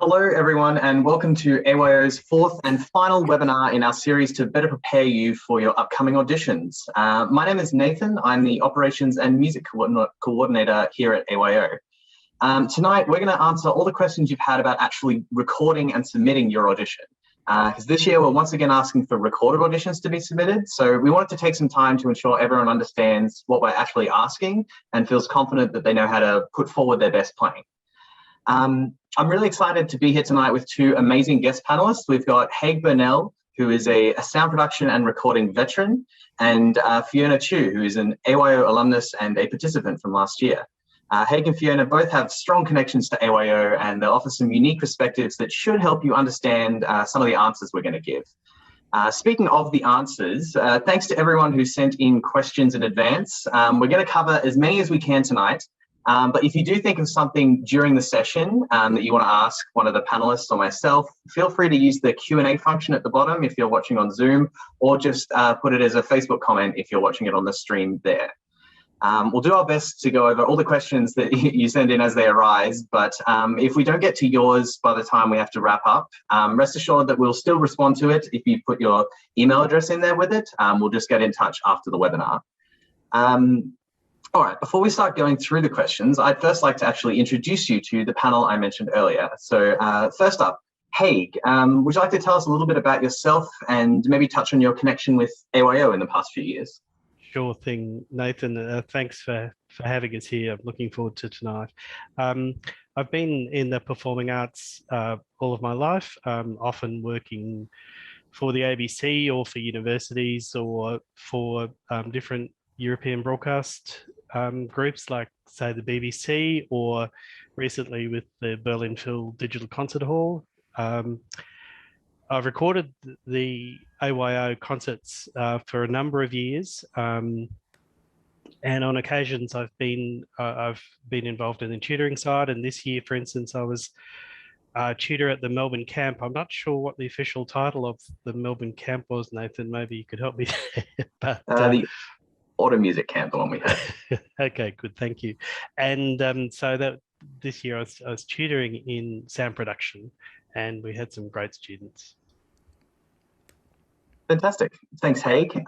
Hello, everyone, and welcome to AYO's fourth and final webinar in our series to better prepare you for your upcoming auditions. My name is Nathan. I'm the Operations and Music Coordinator here at AYO. Tonight, we're going to answer all the questions you've had about actually recording and submitting your audition. Because this year, we're once again asking for recorded auditions to be submitted. So we wanted to take some time to ensure everyone understands what we're actually asking and feels confident that they know how to put forward their best playing. I'm really excited to be here tonight with two amazing guest panelists. We've got Haig Burnell, who is a sound production and recording veteran, and Fiona Qiu, who is an AYO alumnus and a participant from last year. Haig and Fiona both have strong connections to AYO, and they'll offer some unique perspectives that should help you understand some of the answers we're going to give. Speaking of the answers, thanks to everyone who sent in questions in advance. We're going to cover as many as we can tonight. But if you do think of something during the session that you want to ask one of the panelists or myself, feel free to use the Q&A function at the bottom if you're watching on Zoom, or just put it as a Facebook comment if you're watching it on the stream there. We'll do our best to go over all the questions that you send in as they arise, but if we don't get to yours by the time we have to wrap up, rest assured that we'll still respond to it if you put your email address in there with it. We'll just get in touch after the webinar. All right, before we start going through the questions, I'd first like to actually introduce you to the panel I mentioned earlier. So first up, Haig, would you like to tell us a little bit about yourself and maybe touch on your connection with AYO in the past few years? Sure thing, Nathan. Thanks for having us here. I'm looking forward to tonight. I've been in the performing arts all of my life, often working for the ABC or for universities or for different European broadcast groups like, say, the BBC, or recently with the Berlin Phil Digital Concert Hall. I've recorded the AYO concerts for a number of years, and on occasions I've been involved in the tutoring side. And this year, for instance, I was tutor at the Melbourne camp. I'm not sure what the official title of the Melbourne camp was, Nathan. Maybe you could help me there. But the auto music camp, the one we had. Okay, good, thank you. And so that this year I was tutoring in sound production, and we had some great students. Fantastic, thanks, Haig.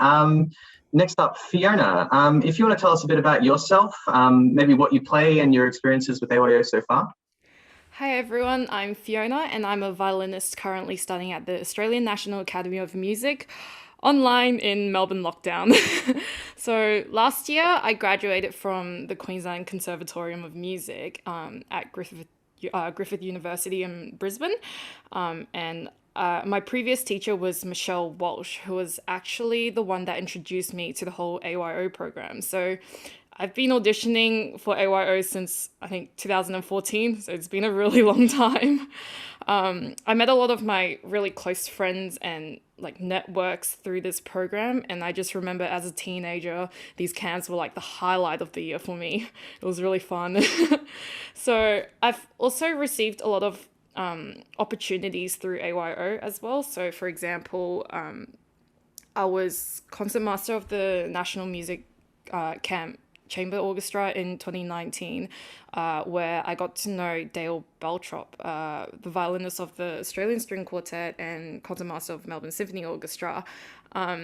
Next up, Fiona, if you want to tell us a bit about yourself, maybe what you play and your experiences with AYO so far. Hi everyone, I'm Fiona and I'm a violinist currently studying at the Australian National Academy of Music online in Melbourne lockdown. So last year I graduated from the Queensland Conservatorium of Music at Griffith University in Brisbane, and my previous teacher was Michelle Walsh, who was actually the one that introduced me to the whole AYO program. So I've been auditioning for AYO since, I think, 2014, so it's been a really long time. I met a lot of my really close friends and like networks through this program, and I just remember as a teenager, these camps were like the highlight of the year for me. It was really fun. So I've also received a lot of opportunities through AYO as well. So for example, I was concertmaster of the National Music Camp Chamber Orchestra in 2019, where I got to know Dale Beltrop, the violinist of the Australian String Quartet and concertmaster of Melbourne Symphony Orchestra.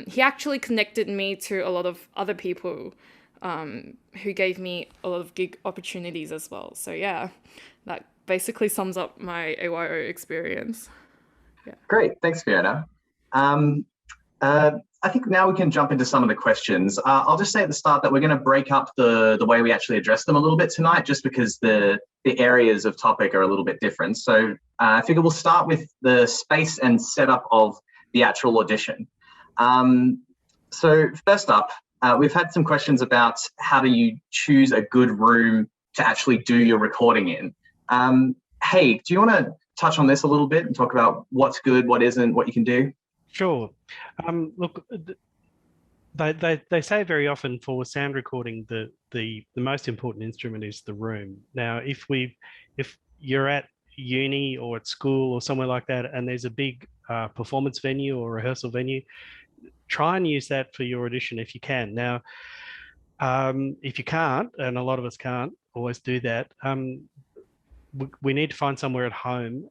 He actually connected me to a lot of other people who gave me a lot of gig opportunities as well. So yeah, that basically sums up my AYO experience. Yeah. Great, thanks, Fiona. I think now we can jump into some of the questions. I'll just say at the start that we're going to break up the way we actually address them a little bit tonight, just because the areas of topic are a little bit different. So I figure we'll start with the space and setup of the actual audition. So first up, we've had some questions about how do you choose a good room to actually do your recording in. Hey, do you want to touch on this a little bit and talk about what's good, what isn't, what you can do? Sure. Look, they say very often for sound recording the most important instrument is the room. Now, if you're at uni or at school or somewhere like that, and there's a big performance venue or rehearsal venue, try and use that for your audition if you can. Now, if you can't, and a lot of us can't always do that, we need to find somewhere at home.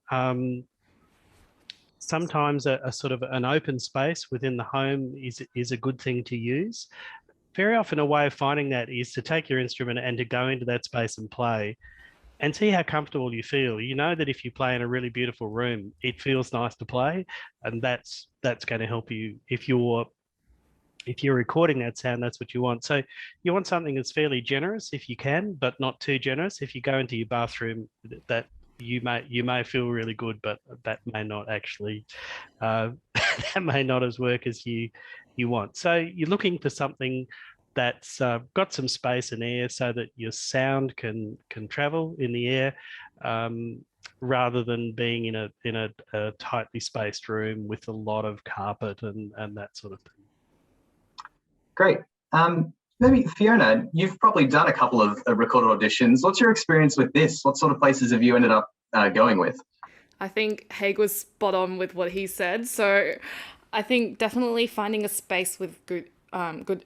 Sometimes a sort of an open space within the home is a good thing to use. Very often a way of finding that is to take your instrument and to go into that space and play and see how comfortable you feel. You know that if you play in a really beautiful room, it feels nice to play, and that's going to help you if you're recording that sound. That's what you want. So you want something that's fairly generous if you can, but not too generous. If you go into your bathroom, that you may feel really good, but that may not actually that may not as work as you want. So you're looking for something that's got some space and air so that your sound can travel in the air, rather than being in a tightly spaced room with a lot of carpet and that sort of thing. Great. Maybe Fiona, you've probably done a couple of recorded auditions. What's your experience with this? What sort of places have you ended up going with? I think Haig was spot on with what he said. So I think definitely finding a space with good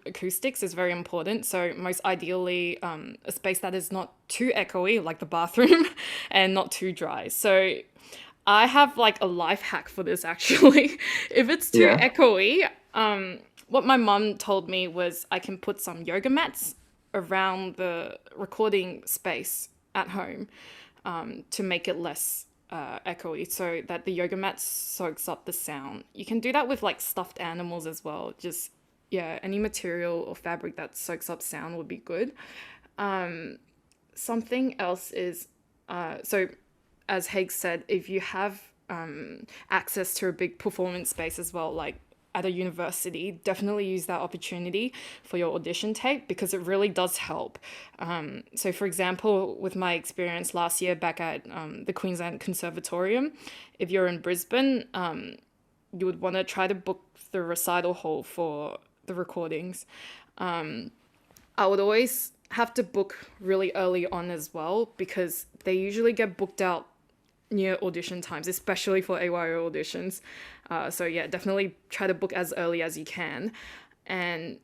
acoustics is very important. So most ideally, a space that is not too echoey, like the bathroom, and not too dry. So I have like a life hack for this actually. If it's too echoey, what my mum told me was I can put some yoga mats around the recording space at home to make it less echoey, so that the yoga mat soaks up the sound. You can do that with like stuffed animals as well. Just, any material or fabric that soaks up sound would be good. Something else is, so as Haig said, if you have access to a big performance space as well, like at a university, definitely use that opportunity for your audition tape, because it really does help. So for example, with my experience last year back at the Queensland Conservatorium, if you're in Brisbane, you would want to try to book the recital hall for the recordings. I would always have to book really early on as well, because they usually get booked out near audition times, especially for AYO auditions. So yeah, definitely try to book as early as you can. And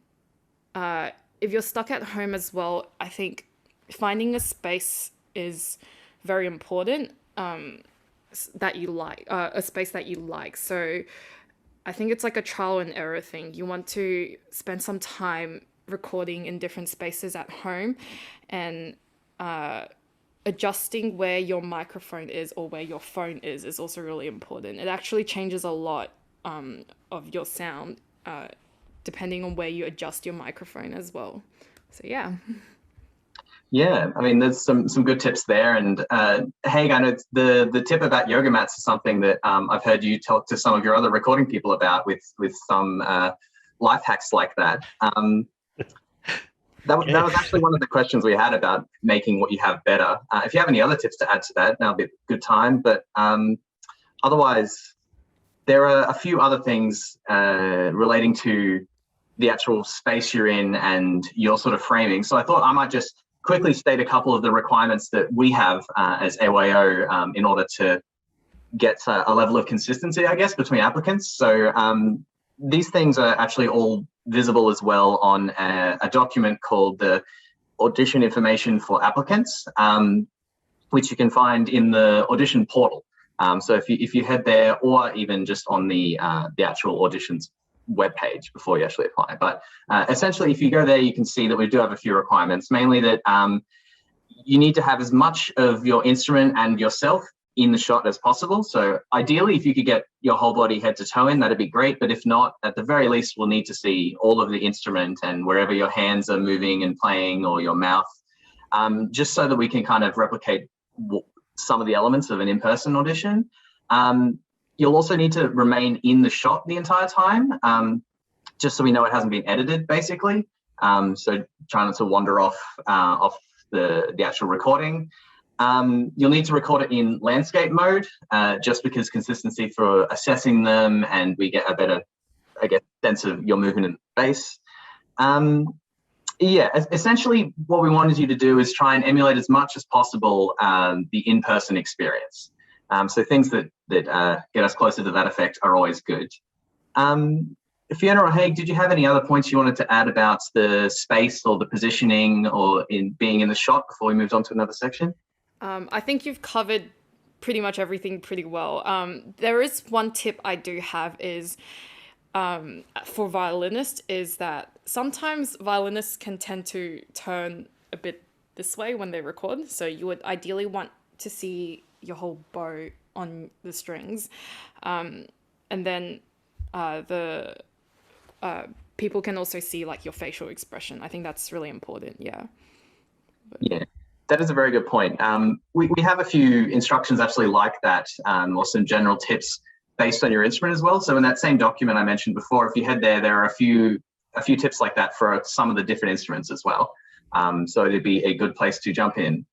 if you're stuck at home as well, I think finding a space is very important, that you like, a space that you like. So I think it's like a trial and error thing. You want to spend some time recording in different spaces at home, and adjusting where your microphone is or where your phone is also really important. It actually changes a lot of your sound depending on where you adjust your microphone as well. So yeah. Yeah, I mean, there's some good tips there. And Haig, I know the tip about yoga mats is something that I've heard you talk to some of your other recording people about, with some life hacks like that. That was actually one of the questions we had about making what you have better. If you have any other tips to add to that, that'll be a good time. But otherwise, there are a few other things relating to the actual space you're in and your sort of framing. So I thought I might just quickly state a couple of the requirements that we have as AYO in order to get a level of consistency, I guess, between applicants. So these things are actually all visible as well on a document called the Audition Information for Applicants, which you can find in the audition portal. So if you head there, or even just on the actual auditions webpage before you actually apply. But essentially, if you go there, you can see that we do have a few requirements, mainly that you need to have as much of your instrument and yourself in the shot as possible. So ideally, if you could get your whole body head to toe in, that'd be great. But if not, at the very least, we'll need to see all of the instrument and wherever your hands are moving and playing, or your mouth, just so that we can kind of replicate some of the elements of an in-person audition. You'll also need to remain in the shot the entire time, just so we know it hasn't been edited, basically. So try not to wander off the actual recording. You'll need to record it in landscape mode, just because consistency for assessing them, and we get a better, I guess, sense of your movement in space. Yeah, essentially what we wanted you to do is try and emulate as much as possible the in-person experience. So things that get us closer to that effect are always good. Fiona or Haig, did you have any other points you wanted to add about the space or the positioning or in being in the shot before we moved on to another section? I think you've covered pretty much everything pretty well. There is one tip I do have is for violinists is that sometimes violinists can tend to turn a bit this way when they record. So you would ideally want to see your whole bow on the strings. And then the people can also see like your facial expression. I think that's really important. Yeah. Yeah, that is a very good point. We have a few instructions actually like that, or some general tips based on your instrument as well. So in that same document I mentioned before, if you head there, there are a few tips like that for some of the different instruments as well. So it'd be a good place to jump in.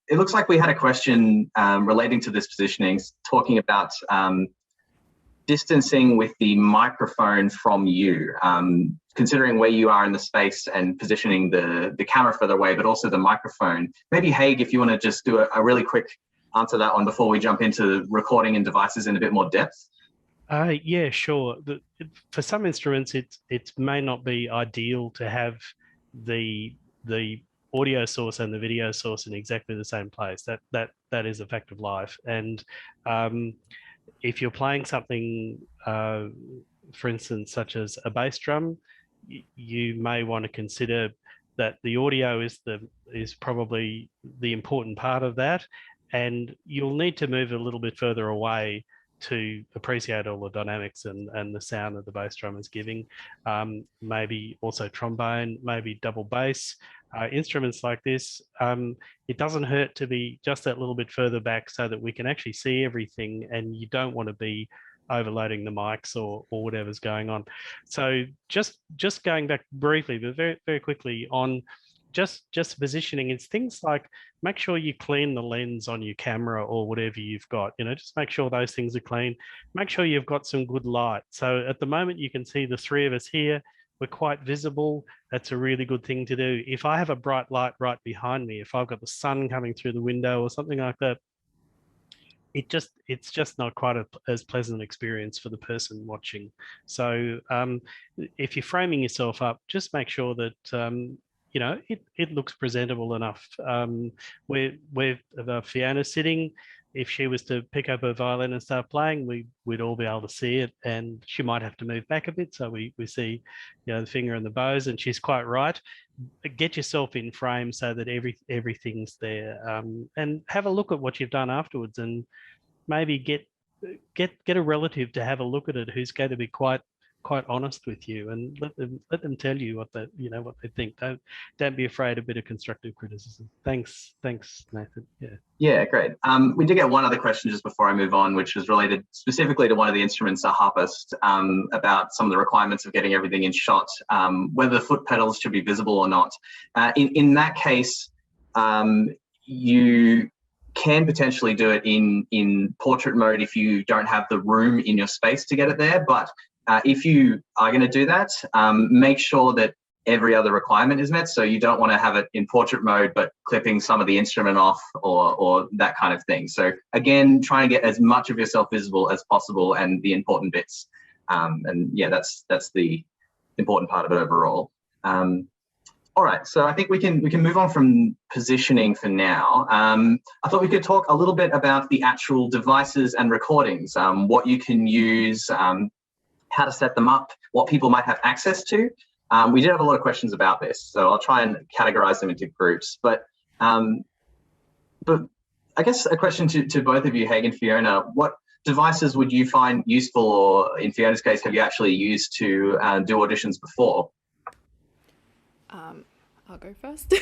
It looks like we had a question relating to this positioning, talking about distancing with the microphone from you, considering where you are in the space and positioning the camera further away, but also the microphone. Maybe Haig, if you want to just do a really quick answer that one before we jump into recording and devices in a bit more depth. Yeah, sure. For some instruments, it may not be ideal to have the audio source and the video source in exactly the same place. That is a fact of life. And if you're playing something, for instance, such as a bass drum, you may want to consider that the audio is probably the important part of that, and you'll need to move a little bit further away to appreciate all the dynamics and the sound that the bass drum is giving. Maybe also trombone, maybe double bass. Instruments like this, it doesn't hurt to be just that little bit further back so that we can actually see everything, and you don't want to be overloading the mics or whatever's going on. So just going back briefly, but very, very quickly on just positioning, it's things like make sure you clean the lens on your camera or whatever you've got, just make sure those things are clean. Make sure you've got some good light. So at the moment you can see the three of us here, we're quite visible. That's a really good thing to do. If I have a bright light right behind me, if I've got the sun coming through the window or something like that, it's just not quite as pleasant an experience for the person watching. So if you're framing yourself up, just make sure that it looks presentable enough. Where Fiona's sitting, if she was to pick up her violin and start playing, we'd all be able to see it, and she might have to move back a bit so we see the finger and the bows, and she's quite right. Get yourself in frame so that everything's there, and have a look at what you've done afterwards, and maybe get a relative to have a look at it who's going to be quite honest with you, and let them tell you what they think. Don't be afraid of a bit of constructive criticism. Thanks, Nathan. Yeah, great. We did get one other question just before I move on, which was related specifically to one of the instruments, a harpist, about some of the requirements of getting everything in shot, whether the foot pedals should be visible or not. In that case, you can potentially do it in portrait mode if you don't have the room in your space to get it there, but if you are going to do that, make sure that every other requirement is met. So you don't want to have it in portrait mode, but clipping some of the instrument off or that kind of thing. So again, try and get as much of yourself visible as possible and the important bits. And yeah, that's the important part of it overall. All right, so I think we can move on from positioning for now. I thought we could talk a little bit about the actual devices and recordings, what you can use, how to set them up, what people might have access to. We did have a lot of questions about this, so I'll try and categorize them into groups. But I guess a question to both of you, Haig and Fiona, what devices would you find useful, or in Fiona's case, have you actually used to do auditions before? I'll go first.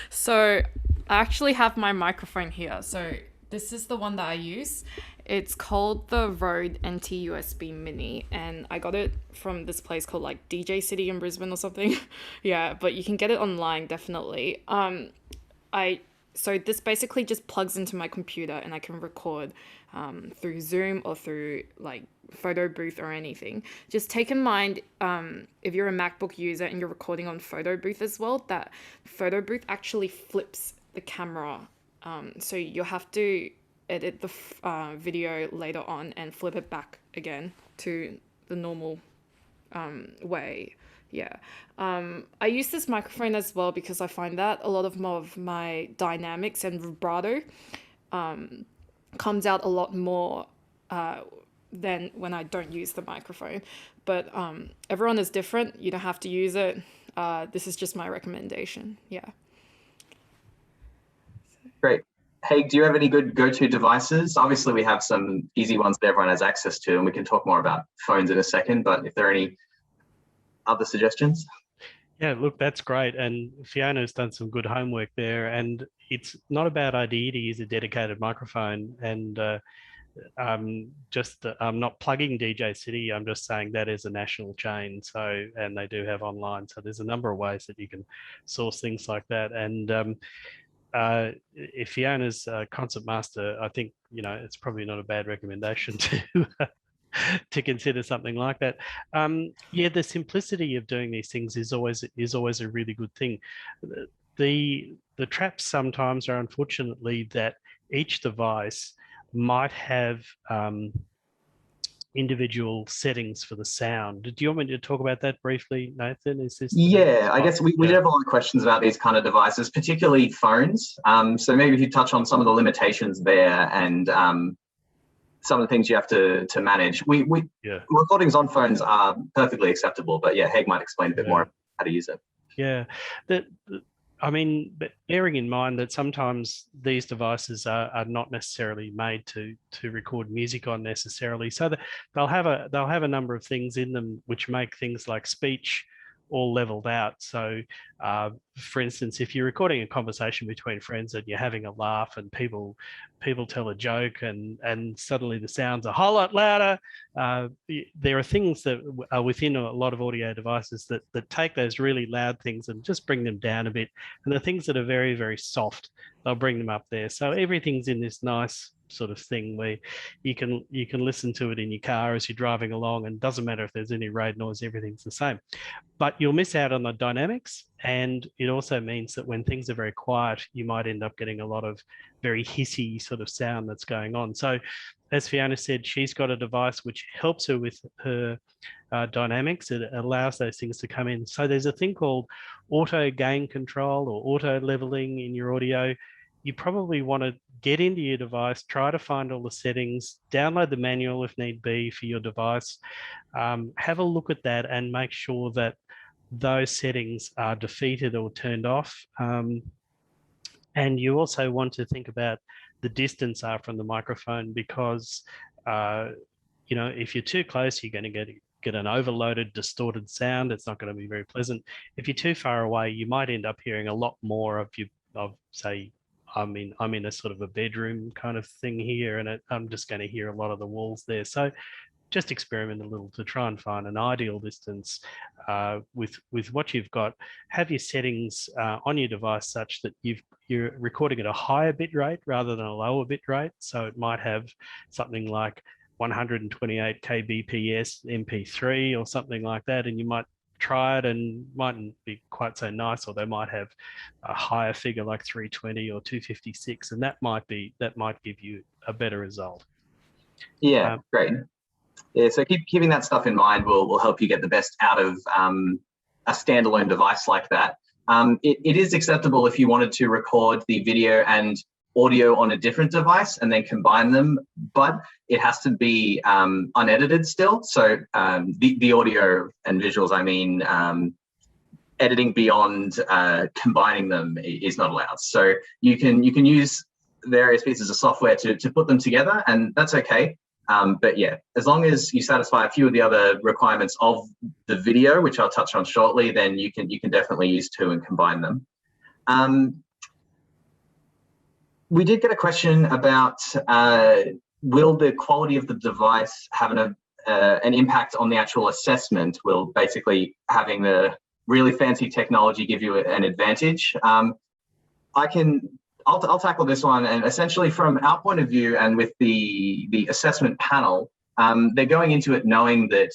So I actually have my microphone here. So this is the one that I use. It's called the Rode NT USB Mini, and I got it from this place called like DJ City in Brisbane or something. Yeah, but you can get it online, definitely. So this basically just plugs into my computer, and I can record through Zoom or through like photo booth or anything. Just take in mind, if you're a MacBook user and you're recording on photo booth as well, that photo booth actually flips the camera. So you'll have to edit the video later on and flip it back again to the normal way Yeah. I use this microphone as well because I find that a lot of more of my dynamics and vibrato comes out a lot more than when I don't use the microphone. But everyone is different. You don't have to use it. This is just my recommendation. Yeah. Great. Haig, do you have any good go-to devices? Obviously, we have some easy ones that everyone has access to, and we can talk more about phones in a second, but if there are any other suggestions? Yeah, look, that's great. And Fiona's done some good homework there. And it's not a bad idea to use a dedicated microphone. And I'm not plugging DJ City. I'm just saying that is a national chain. So, and they do have online. So there's a number of ways that you can source things like that. And if Fiona's a concert master, I think, it's probably not a bad recommendation to consider something like that. Yeah, the simplicity of doing these things is always a really good thing. The traps sometimes are unfortunately that each device might have individual settings for the sound. Do you want me to talk about that briefly, Nathan? Is this? Yeah, I guess we did have a lot of questions about these kind of devices, particularly phones. So maybe if you touch on some of the limitations there and some of the things you have to manage. Recordings on phones are perfectly acceptable, but yeah, Haig might explain a bit more how to use it. Yeah, but bearing in mind that sometimes these devices are not necessarily made to record music on necessarily, so that they'll have a number of things in them which make things like speech all leveled out. So for instance, if you're recording a conversation between friends and you're having a laugh and people tell a joke and suddenly the sounds are a whole lot louder, there are things that are within a lot of audio devices that take those really loud things and just bring them down a bit, and the things that are very, very soft, they'll bring them up there. So everything's in this nice sort of thing where you can listen to it in your car as you're driving along, and it doesn't matter if there's any road noise, everything's the same. But you'll miss out on the dynamics, and it also means that when things are very quiet, you might end up getting a lot of very hissy sort of sound that's going on. So as Fiona said, she's got a device which helps her with her dynamics. It allows those things to come in. So there's a thing called auto gain control or auto leveling in your audio. You probably want to get into your device, try to find all the settings, download the manual if need be for your device, have a look at that and make sure that those settings are defeated or turned off. And you also want to think about the distance from the microphone, because if you're too close, you're going to get an overloaded, distorted sound. It's not going to be very pleasant. If you're too far away, you might end up hearing a lot more say, I'm in a sort of a bedroom kind of thing here, and I'm just going to hear a lot of the walls there. So just experiment a little to try and find an ideal distance with what you've got. Have your settings on your device such that you're recording at a higher bit rate rather than a lower bit rate. So it might have something like 128 kbps MP3 or something like that, and you might try it and mightn't be quite so nice, or they might have a higher figure like 320 or 256, and that might give you a better result. Yeah, great. Yeah, so keeping that stuff in mind will help you get the best out of a standalone device like that. It is acceptable if you wanted to record the video and audio on a different device and then combine them, but it has to be unedited still. So the audio and visuals, I mean, editing beyond combining them is not allowed. So you can use various pieces of software to put them together, and that's okay. But yeah, as long as you satisfy a few of the other requirements of the video, which I'll touch on shortly, then you can definitely use two and combine them. We did get a question about will the quality of the device have an impact on the actual assessment? Will basically having the really fancy technology give you an advantage? I'll tackle this one, and essentially from our point of view and with the assessment panel, they're going into it knowing that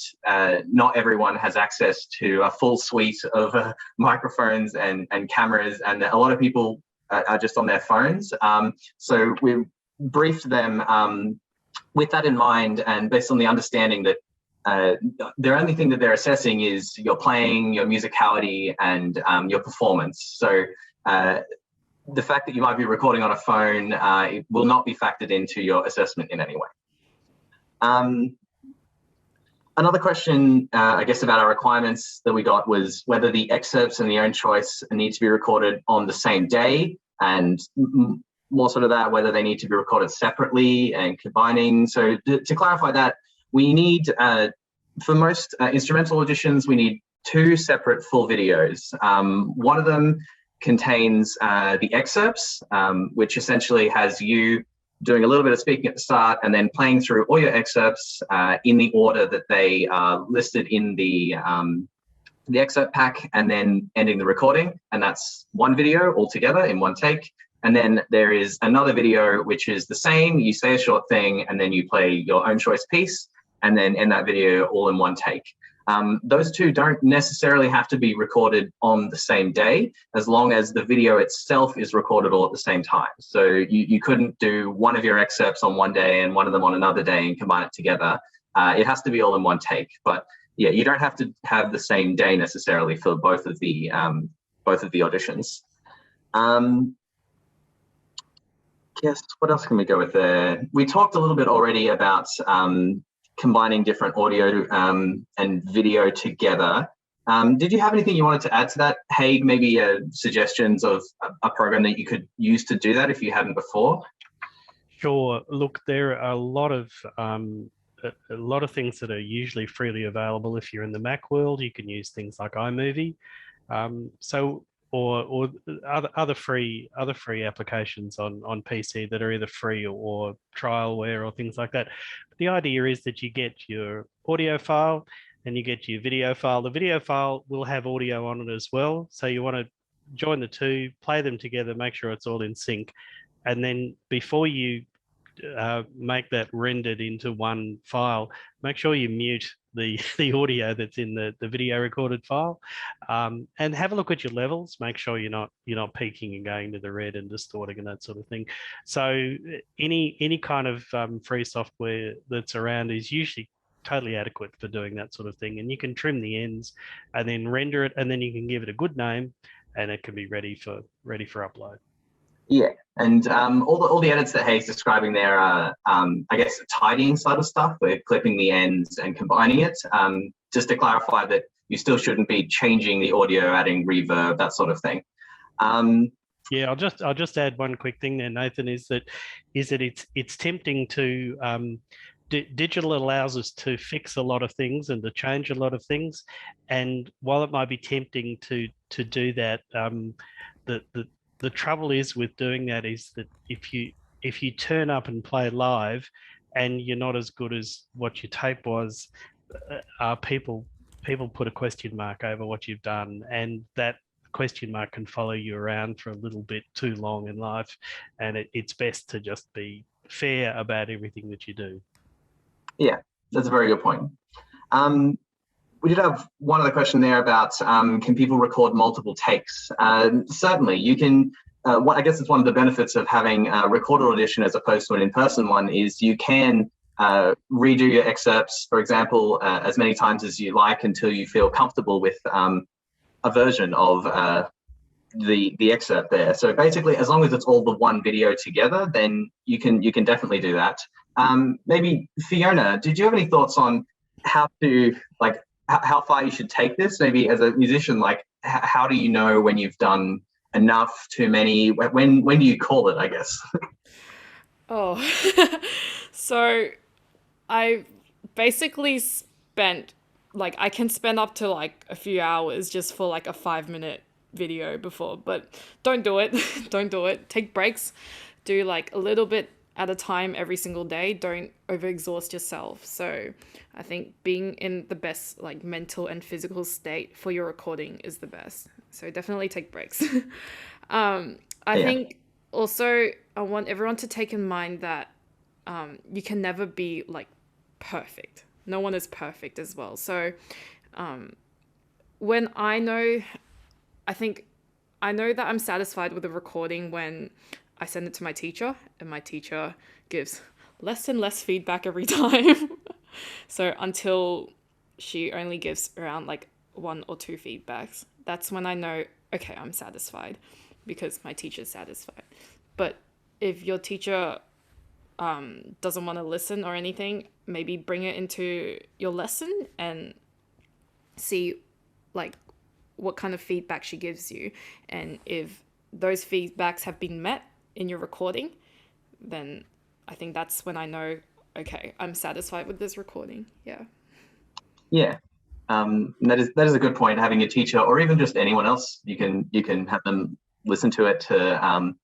not everyone has access to a full suite of microphones and cameras, and a lot of people are just on their phones. So we briefed them with that in mind, and based on the understanding that the only thing that they're assessing is your playing, your musicality, and your performance. So the fact that you might be recording on a phone, it will not be factored into your assessment in any way. Another question, I guess, about our requirements that we got was whether the excerpts and the own choice need to be recorded on the same day, and more sort of that, whether they need to be recorded separately and combining. So to clarify that, we need, for most instrumental auditions, we need 2 separate full videos. One of them contains the excerpts, which essentially has you doing a little bit of speaking at the start and then playing through all your excerpts in the order that they are listed in the excerpt pack, and then ending the recording. And that's one video altogether in one take. And then there is another video, which is the same. You say a short thing and then you play your own choice piece and then end that video all in one take. Those 2 don't necessarily have to be recorded on the same day, as long as the video itself is recorded all at the same time. So you couldn't do one of your excerpts on one day and one of them on another day and combine it together. It has to be all in one take. But yeah, you don't have to have the same day necessarily for both of the auditions. Yes, what else can we go with there? We talked a little bit already about combining different audio and video together. Did you have anything you wanted to add to that, Haig? Maybe suggestions of a program that you could use to do that if you hadn't before? Sure. Look, there are a lot of things that are usually freely available. If you're in the Mac world, you can use things like iMovie. Or other free applications on PC that are either free or trialware or things like that. But the idea is that you get your audio file and you get your video file. The video file will have audio on it as well. So you want to join the 2, play them together, make sure it's all in sync. And then before you make that rendered into one file, make sure you mute the audio that's in the video recorded file, and have a look at your levels. Make sure you're not peaking and going to the red and distorting and that sort of thing. So any kind of free software that's around is usually totally adequate for doing that sort of thing. And you can trim the ends and then render it, and then you can give it a good name, and it can be ready for upload. Yeah, and all the edits that Haig's describing there are, I guess, tidying side of stuff. We're clipping the ends and combining it. Just to clarify that you still shouldn't be changing the audio, adding reverb, that sort of thing. Yeah, I'll just add one quick thing there, Nathan, is that it's tempting to digital allows us to fix a lot of things and to change a lot of things, and while it might be tempting to do that, the trouble is with doing that is that if you turn up and play live and you're not as good as what your tape was, people put a question mark over what you've done, and that question mark can follow you around for a little bit too long in life, and it's best to just be fair about everything that you do. Yeah, that's a very good point. We did have one other question there about can people record multiple takes? Certainly, you can. I guess it's one of the benefits of having a recorded audition as opposed to an in-person one is you can redo your excerpts, for example, as many times as you like until you feel comfortable with a version of the excerpt there. So basically, as long as it's all the one video together, then you can definitely do that. Maybe Fiona, did you have any thoughts on how to how far you should take this? Maybe as a musician, like how do you know when you've done enough, too many? When do you call it, I guess? Oh, so I basically spent I can spend up to a few hours just for a 5-minute video before, but don't do it. Don't do it. Take breaks. Do a little bit at a time every single day. Don't overexhaust yourself. So I think being in the best mental and physical state for your recording is the best. So definitely take breaks. I think also I want everyone to take in mind that you can never be perfect. No one is perfect as well. So when I know that I'm satisfied with a recording when I send it to my teacher and my teacher gives less and less feedback every time. So until she only gives around like 1 or 2 feedbacks, that's when I know, okay, I'm satisfied because my teacher's satisfied. But if your teacher doesn't want to listen or anything, maybe bring it into your lesson and see like what kind of feedback she gives you. And if those feedbacks have been met in your recording, then I think that's when I know, okay, I'm satisfied with this recording. Yeah. Yeah. That is a good point. Having a teacher or even just anyone else, you can have them listen to it to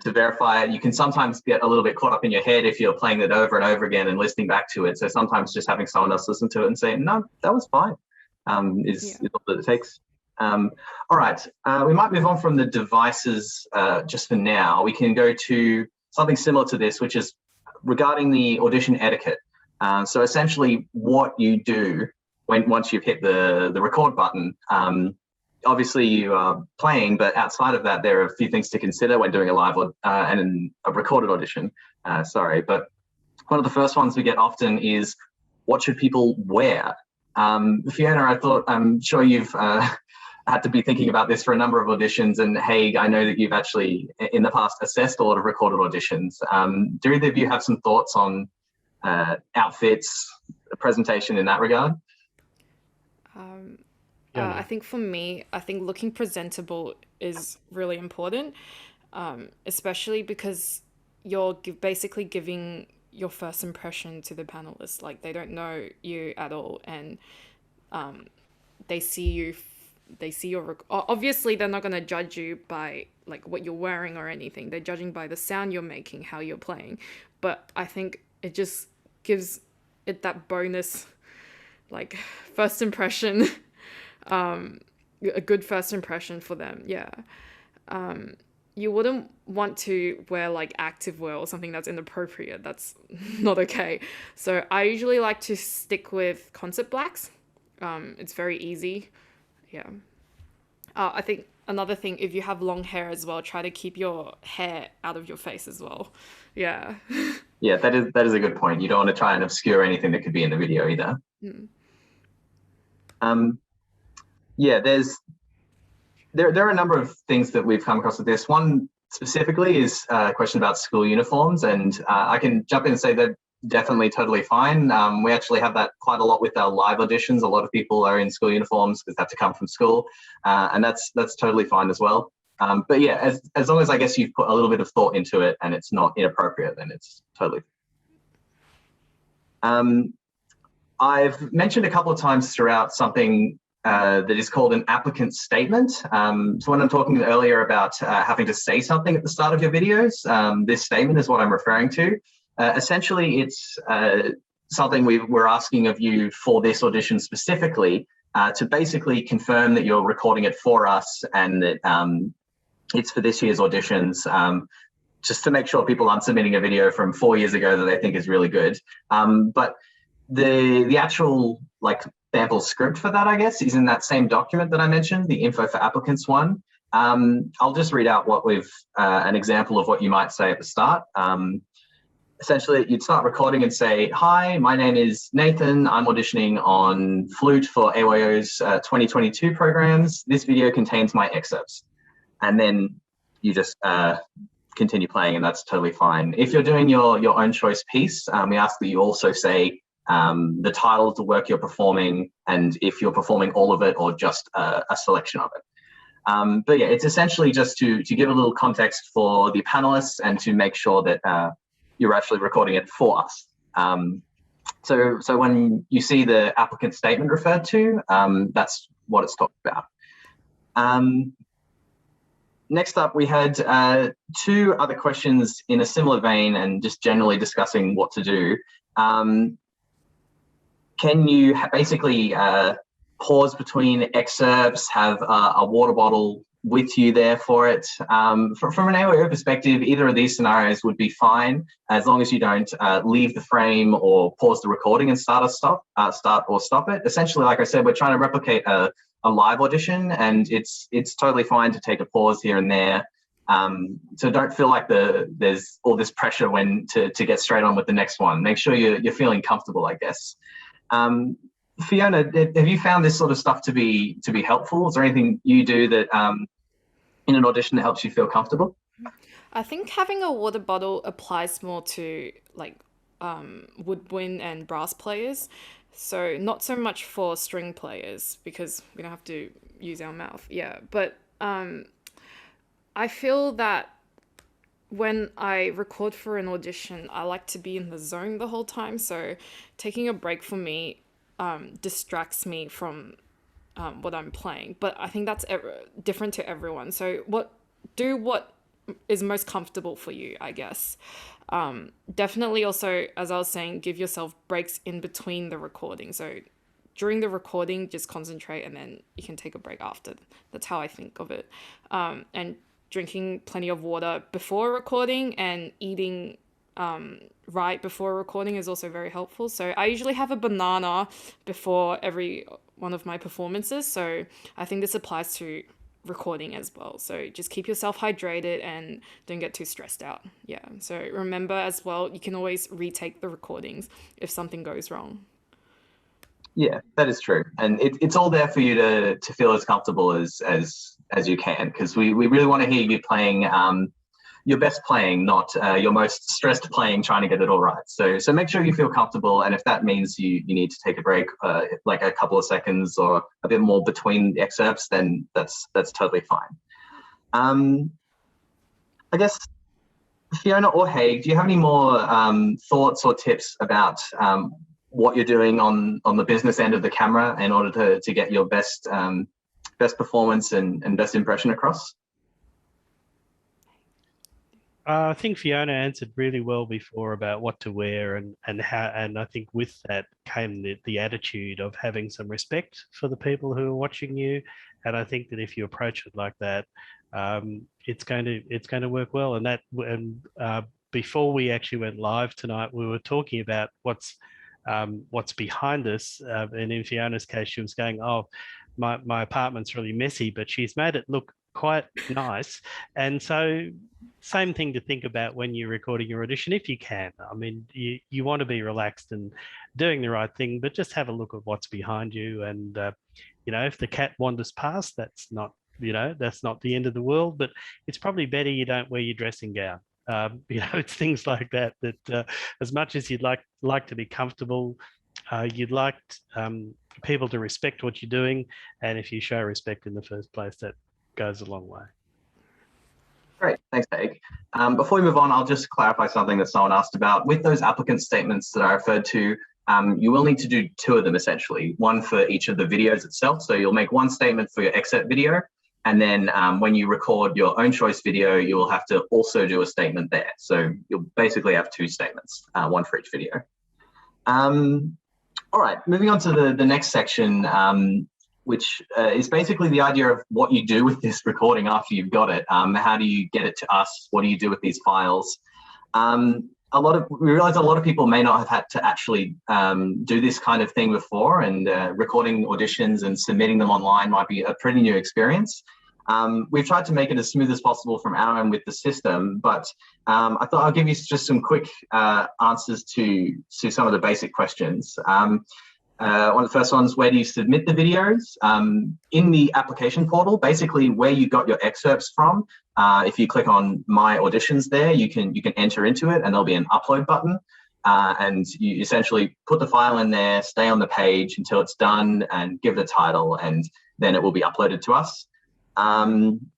verify it. You can sometimes get a little bit caught up in your head if you're playing it over and over again and listening back to it. So sometimes just having someone else listen to it and say, no, that was fine, is all that it takes. All right, we might move on from the devices just for now. We can go to something similar to this, which is regarding the audition etiquette. So essentially what you do once you've hit the record button. Obviously you are playing, but outside of that, there are a few things to consider when doing a live and a recorded audition. But one of the first ones we get often is, what should people wear? Fiona, I'm sure you've had to be thinking about this for a number of auditions, and Haig, I know that you've actually in the past assessed a lot of recorded auditions. Do either of you have some thoughts on outfits, presentation in that regard? I think for me, I think looking presentable is really important, especially because you're basically giving your first impression to the panelists. Like, they don't know you at all, and they see your obviously they're not going to judge you by like what you're wearing or anything. They're judging by the sound you're making, how you're playing. But I think it just gives it that bonus, like, first impression. A good first impression for them. You wouldn't want to wear like activewear or something that's inappropriate. That's not okay. So I usually like to stick with concert blacks. It's very easy. I think another thing, if you have long hair as well, try to keep your hair out of your face as well. Yeah, that is a good point. You don't want to try and obscure anything that could be in the video either. There are a number of things that we've come across with this. One specifically is a question about school uniforms, and I can jump in and say they're definitely totally fine. We actually have that quite a lot with our live auditions. A lot of people are in school uniforms because they have to come from school, and that's totally fine as well. But yeah, as long as I guess you've put a little bit of thought into it and it's not inappropriate, then it's totally. I've mentioned a couple of times throughout something that is called an applicant statement. So when I'm talking earlier about having to say something at the start of your videos, this statement is what I'm referring to. Essentially, it's something we're asking of you for this audition specifically to basically confirm that you're recording it for us and that it's for this year's auditions, just to make sure people aren't submitting a video from 4 years ago that they think is really good. But the actual like sample script for that, I guess, is in that same document that I mentioned, the info for applicants one. I'll just read out what we've an example of what you might say at the start. Essentially, you'd start recording and say, "Hi, my name is Nathan. I'm auditioning on flute for AYO's 2022 programs. This video contains my excerpts." And then you just continue playing, and that's totally fine. If you're doing your own choice piece, we ask that you also say the title of the work you're performing, and if you're performing all of it or just a selection of it. But yeah, it's essentially just to give a little context for the panelists and to make sure that you're actually recording it for us. So when you see the applicant statement referred to, that's what it's talking about. Next up, we had 2 other questions in a similar vein and just generally discussing what to do. Can you basically pause between excerpts, have a water bottle with you there for it? From an AYO perspective, either of these scenarios would be fine, as long as you don't leave the frame or pause the recording and start or stop it. Essentially, like I said, we're trying to replicate a live audition, and it's totally fine to take a pause here and there. So don't feel like there's all this pressure when to get straight on with the next one. Make sure you're feeling comfortable, I guess. Fiona, have you found this sort of stuff to be helpful? Is there anything you do that in an audition that helps you feel comfortable? I think having a water bottle applies more to like woodwind and brass players. So not so much for string players because we don't have to use our mouth. Yeah, but I feel that when I record for an audition, I like to be in the zone the whole time. So taking a break for me distracts me from what I'm playing. But I think that's different to everyone. So what is most comfortable for you, I guess. Definitely also, as I was saying, give yourself breaks in between the recording. So during the recording, just concentrate and then you can take a break after. That's how I think of it. And drinking plenty of water before recording and eating right before recording is also very helpful. So I usually have a banana before every one of my performances. So I think this applies to recording as well. So just keep yourself hydrated and don't get too stressed out. Yeah. So remember as well, you can always retake the recordings if something goes wrong. Yeah, that is true. And it's all there for you to feel as comfortable as you can, because we really want to hear you playing your best playing, not your most stressed playing, trying to get it all right. So make sure you feel comfortable, and if that means you need to take a break, like a couple of seconds or a bit more between the excerpts, then that's totally fine. I guess, Fiona or Haig, do you have any more thoughts or tips about what you're doing on the business end of the camera in order to get your best performance and best impression across? I think Fiona answered really well before about what to wear and how, and I think with that came the attitude of having some respect for the people who are watching you. And I think that if you approach it like that, it's going to work well. And before we actually went live tonight, we were talking about what's behind us. And in Fiona's case, she was going, "Oh, my apartment's really messy," but she's made it look quite nice. And so same thing to think about when you're recording your audition, if you can. I mean, you want to be relaxed and doing the right thing, but just have a look at what's behind you. And if the cat wanders past, that's not the end of the world, but it's probably better you don't wear your dressing gown. It's things like that as much as you'd like to be comfortable, you'd like people to respect what you're doing, and if you show respect in the first place, that goes a long way. Great, thanks, Haig. Before we move on, I'll just clarify something that someone asked about. With those applicant statements that I referred to, you will need to do two of them essentially, one for each of the videos itself. So you'll make one statement for your excerpt video, and then when you record your own choice video, you will have to also do a statement there. So you'll basically have two statements, one for each video. All right, moving on to the next section, which is basically the idea of what you do with this recording after you've got it. How do you get it to us? What do you do with these files? We realize a lot of people may not have had to actually do this kind of thing before, and recording auditions and submitting them online might be a pretty new experience. We've tried to make it as smooth as possible from our end with the system, but I thought I'll give you just some quick answers to some of the basic questions. One of the first ones, where do you submit the videos? In the application portal, basically where you got your excerpts from. If you click on My Auditions there, you can enter into it, and there'll be an upload button. And you essentially put the file in there, stay on the page until it's done, and give it a title, and then it will be uploaded to us.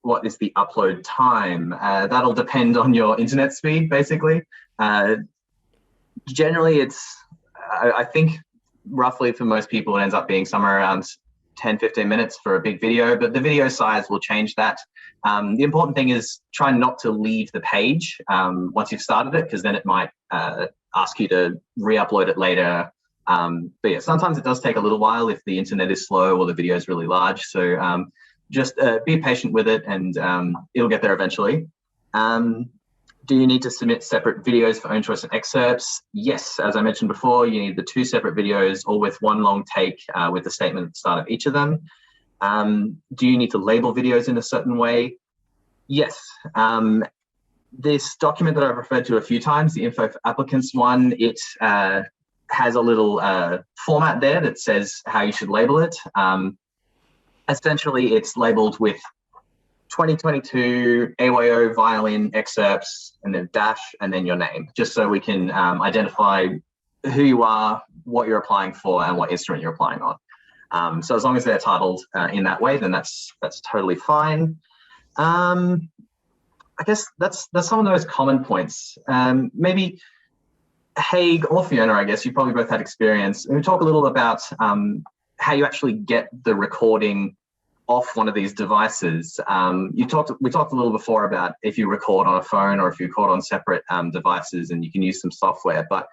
What is the upload time? That'll depend on your internet speed, basically. Generally, I think, roughly for most people, it ends up being somewhere around 10-15 minutes for a big video, but the video size will change that. The important thing is try not to leave the page once you've started it, because then it might ask you to re-upload it later. But yeah, sometimes it does take a little while if the internet is slow or the video is really large. So just be patient with it, and it'll get there eventually. Do you need to submit separate videos for own choice and excerpts? Yes, as I mentioned before, you need the two separate videos, all with one long take with the statement at the start of each of them. Do you need to label videos in a certain way? Yes. This document that I've referred to a few times, the info for applicants one, it has a little format there that says how you should label it. Essentially, it's labeled with 2022 AYO violin excerpts and then dash and then your name, just so we can identify who you are, what you're applying for, and what instrument you're applying on. So as long as they're titled in that way, then that's totally fine. I guess that's some of those common points. Maybe Haig or Fiona, I guess you probably both had experience. We talk a little about how you actually get the recording off one of these devices. We talked a little before about if you record on a phone or if you record on separate devices, and you can use some software. But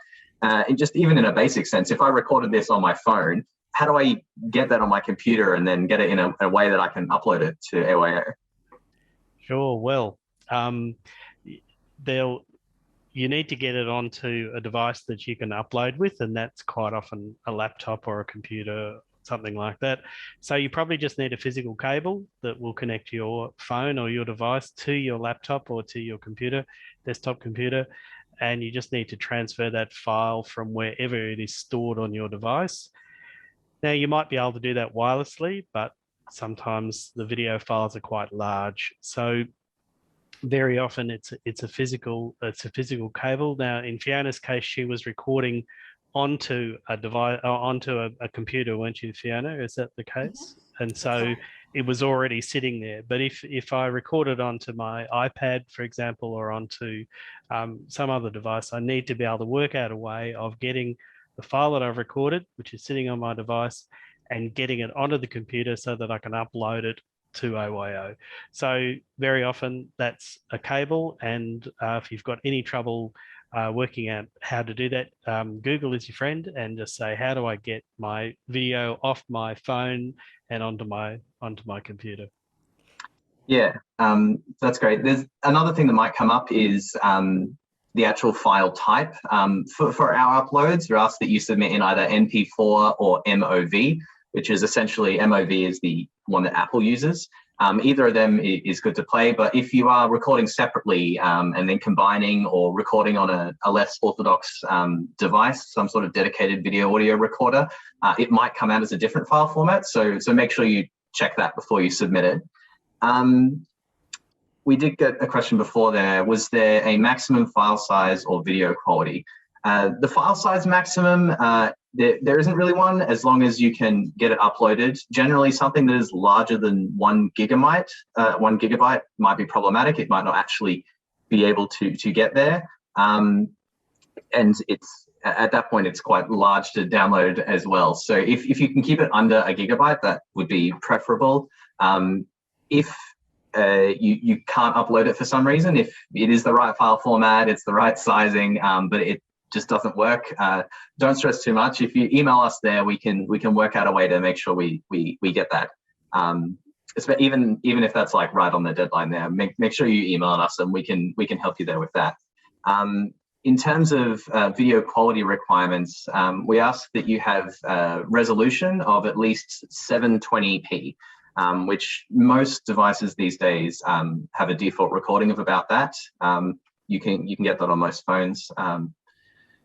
just even in a basic sense, if I recorded this on my phone, how do I get that on my computer and then get it in a way that I can upload it to AYO? Sure. Well, you need to get it onto a device that you can upload with, and that's quite often a laptop or a computer, something like that. So you probably just need a physical cable that will connect your phone or your device to your laptop or to your computer, desktop computer, and you just need to transfer that file from wherever it is stored on your device. Now, you might be able to do that wirelessly, but sometimes the video files are quite large. So very often it's a physical cable. Now, in Fiona's case, she was recording onto a device or onto a computer, weren't you, Fiona? Is that the case? Mm-hmm. And so it was already sitting there. But if I recorded onto my iPad, for example, or onto some other device, I need to be able to work out a way of getting the file that I've recorded, which is sitting on my device, and getting it onto the computer so that I can upload it to AYO. So very often that's a cable, and if you've got any trouble working out how to do that, Google is your friend, and just say, how do I get my video off my phone and onto my computer? Yeah, that's great. There's another thing that might come up is the actual file type. For our uploads, we're asked that you submit in either MP4 or MOV, which is essentially, MOV is the one that Apple uses. Either of them is good to play, but if you are recording separately and then combining or recording on a less orthodox device, some sort of dedicated video audio recorder, it might come out as a different file format. So make sure you check that before you submit it. We did get a question before there. Was there a maximum file size or video quality? The file size maximum, there isn't really one, as long as you can get it uploaded. Generally, something that is larger than 1 gigabyte might be problematic. It might not actually be able to get there. And it's at that point, it's quite large to download as well. So if you can keep it under 1 gigabyte, that would be preferable. If you can't upload it for some reason, if it is the right file format, it's the right sizing, but it just doesn't work, don't stress too much. If you email us there, we can work out a way to make sure we get that. Even if that's like right on the deadline there, make sure you email us and we can help you there with that. In terms of video quality requirements, we ask that you have a resolution of at least 720p, which most devices these days have a default recording of about that. You can get that on most phones.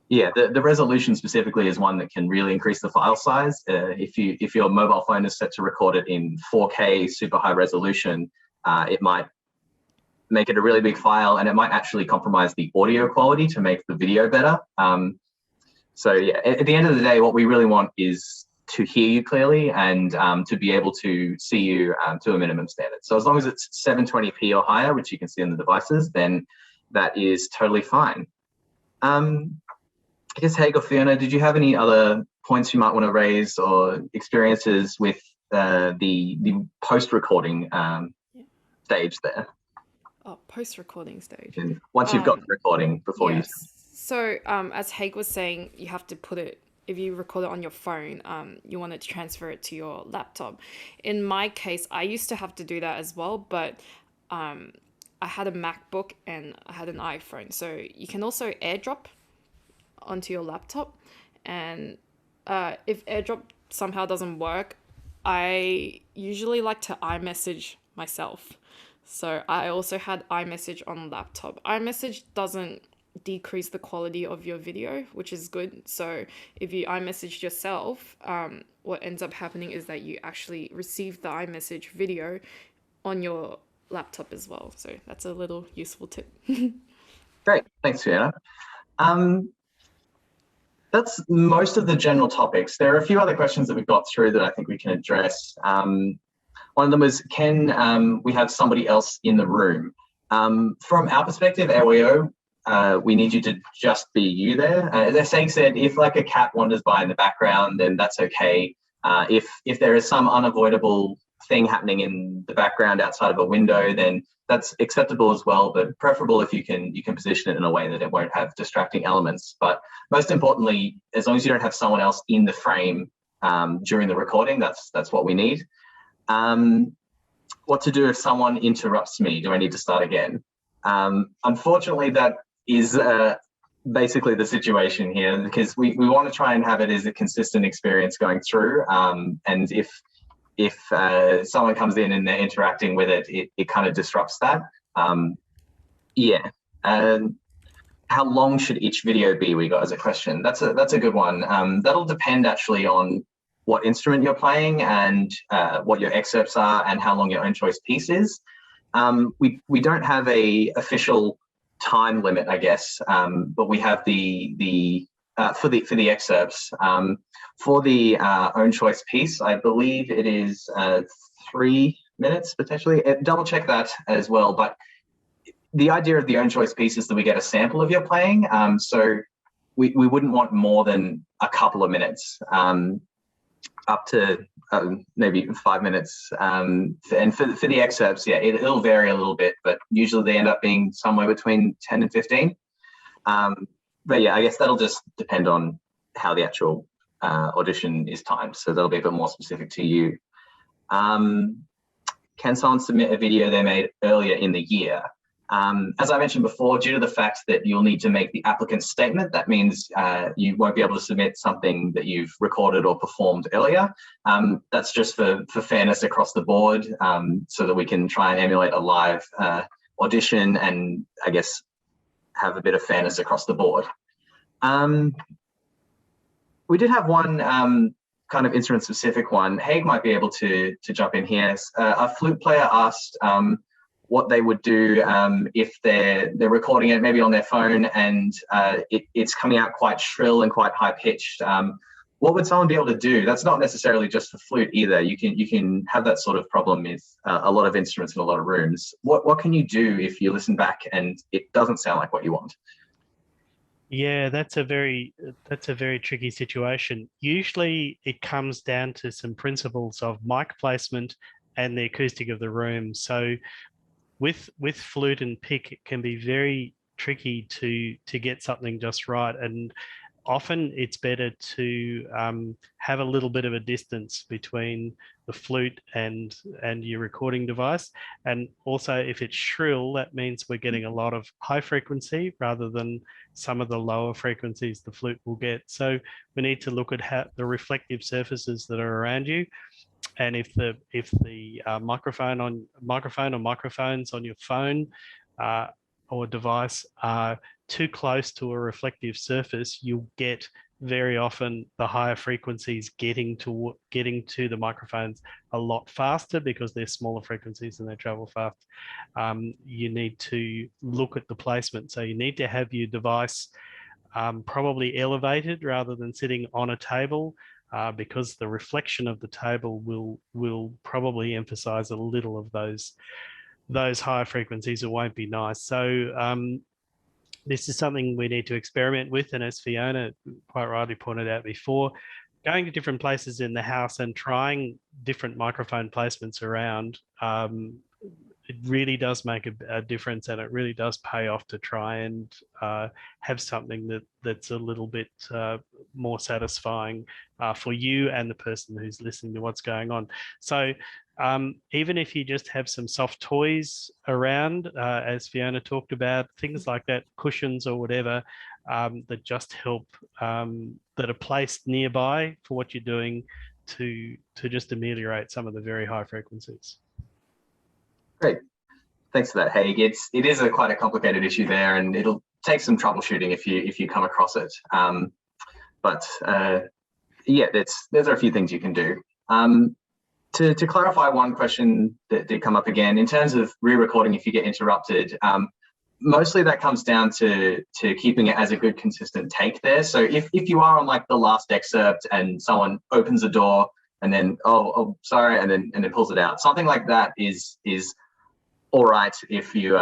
Yeah, the resolution specifically is one that can really increase the file size. If your mobile phone is set to record it in 4K super high resolution, it might make it a really big file, and it might actually compromise the audio quality to make the video better. So yeah, at the end of the day, what we really want is to hear you clearly and to be able to see you to a minimum standard. So as long as it's 720p or higher, which you can see on the devices, then that is totally fine. I guess, Haig or Fiona, did you have any other points you might want to raise or experiences with the post-recording stage there? Oh, post-recording stage. And once you've got the recording before you... So as Haig was saying, you have to put it, if you record it on your phone, you want to transfer it to your laptop. In my case, I used to have to do that as well, but I had a MacBook and I had an iPhone. So you can also AirDrop onto your laptop, and if AirDrop somehow doesn't work, I usually like to iMessage myself. So I also had iMessage on laptop. iMessage doesn't decrease the quality of your video, which is good. So if you iMessage yourself, what ends up happening is that you actually receive the iMessage video on your laptop as well. So that's a little useful tip. Great, thanks, Fiona. That's most of the general topics. There are a few other questions that we've got through that I think we can address. One of them was, can we have somebody else in the room? From our perspective, AYO, we need you to just be you there. As Haig said, if like a cat wanders by in the background, then that's okay. If there is some unavoidable thing happening in the background outside of a window, then that's acceptable as well, but preferable if you can position it in a way that it won't have distracting elements. But most importantly, as long as you don't have someone else in the frame during the recording, that's what we need. What to do if someone interrupts me? Do I need to start again? Unfortunately, that is basically the situation here, because we want to try and have it as a consistent experience going through. And if someone comes in and they're interacting with it, it kind of disrupts that. Yeah. How long should each video be? We got as a question. That's a good one. That'll depend actually on what instrument you're playing and what your excerpts are and how long your own choice piece is. We don't have a official time limit, I guess, but we have for the excerpts. For the own choice piece, I believe it is 3 minutes potentially. Double check that as well. But the idea of the own choice piece is that we get a sample of your playing. So we wouldn't want more than a couple of minutes, up to maybe 5 minutes. And for the excerpts, yeah, it'll vary a little bit, but usually they end up being somewhere between 10 and 15. But yeah, I guess that'll just depend on how the actual audition is timed. So that'll be a bit more specific to you. Can someone submit a video they made earlier in the year? As I mentioned before, due to the fact that you'll need to make the applicant's statement, that means you won't be able to submit something that you've recorded or performed earlier. That's just for fairness across the board, so that we can try and emulate a live audition and I guess have a bit of fairness across the board. We did have one kind of instrument specific one. Haig might be able to jump in here. A flute player asked what they would do if they're recording it maybe on their phone and it's coming out quite shrill and quite high pitched. What would someone be able to do? That's not necessarily just for flute either. You can have that sort of problem with a lot of instruments in a lot of rooms. What can you do if you listen back and it doesn't sound like what you want? Yeah, that's a very tricky situation. Usually it comes down to some principles of mic placement and the acoustic of the room. So with flute and pick, it can be very tricky to get something just right. And often it's better to have a little bit of a distance between the flute and your recording device. And also if it's shrill, that means we're getting a lot of high frequency rather than some of the lower frequencies the flute will get. So we need to look at how the reflective surfaces that are around you. And if the microphone or microphones on your phone or device are too close to a reflective surface, you'll get very often the higher frequencies getting to the microphones a lot faster because they're smaller frequencies and they travel fast. You need to look at the placement. So you need to have your device probably elevated rather than sitting on a table, because the reflection of the table will probably emphasize a little of those higher frequencies. It won't be nice. So this is something we need to experiment with. And as Fiona quite rightly pointed out before, going to different places in the house and trying different microphone placements around, it really does make a difference, and it really does pay off to try and have something that's a little bit more satisfying for you and the person who's listening to what's going on. So even if you just have some soft toys around, as Fiona talked about, things like that, cushions or whatever, that just help, that are placed nearby for what you're doing to just ameliorate some of the very high frequencies. Great. Thanks for that, Haig. It is quite a complicated issue there, and it'll take some troubleshooting if you come across it. Yeah, there's a few things you can do. To clarify one question that did come up again, in terms of re-recording if you get interrupted, mostly that comes down to keeping it as a good consistent take there. So if you are on like the last excerpt and someone opens the door and then oh sorry, and then pulls it out, something like that is all right if you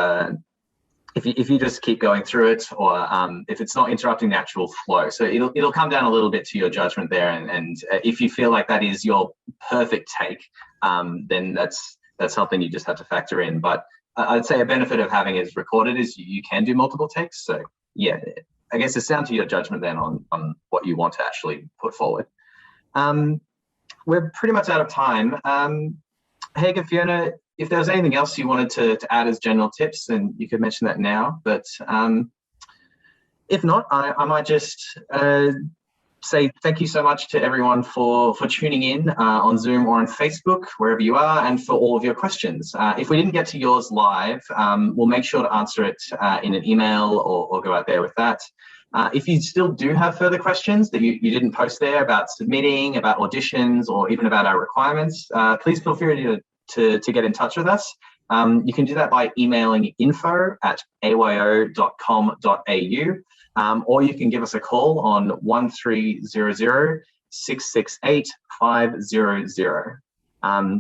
just keep going through it, or if it's not interrupting the actual flow. So it'll come down a little bit to your judgment there, and if you feel like that is your perfect take, then that's something you just have to factor in. But I'd say a benefit of having it recorded is you can do multiple takes. So yeah, I guess it's down to your judgment then on what you want to actually put forward. We're pretty much out of time. Haig and Fiona, if there was anything else you wanted to add as general tips, then you could mention that now. But if not, I might just say thank you so much to everyone for tuning in on Zoom or on Facebook, wherever you are, and for all of your questions. If we didn't get to yours live, we'll make sure to answer it in an email or go out there with that. If you still do have further questions that you didn't post there about submitting, about auditions, or even about our requirements, please feel free to get in touch with us. You can do that by emailing info@ayo.com.au, or you can give us a call on 1300 668 500. I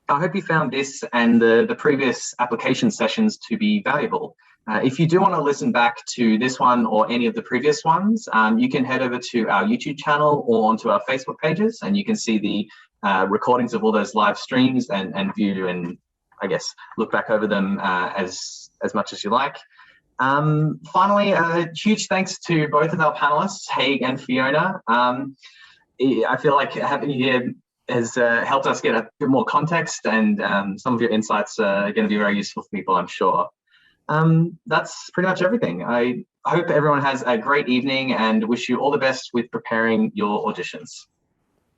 hope you found this and the previous application sessions to be valuable. If you do want to listen back to this one or any of the previous ones, you can head over to our YouTube channel or onto our Facebook pages, and you can see the recordings of all those live streams and view and I guess look back over them as much as you like. Finally, huge thanks to both of our panelists, Haig and Fiona. I feel like having you here has helped us get a bit more context, and some of your insights are going to be very useful for people, I'm sure. That's pretty much everything. I hope everyone has a great evening and wish you all the best with preparing your auditions.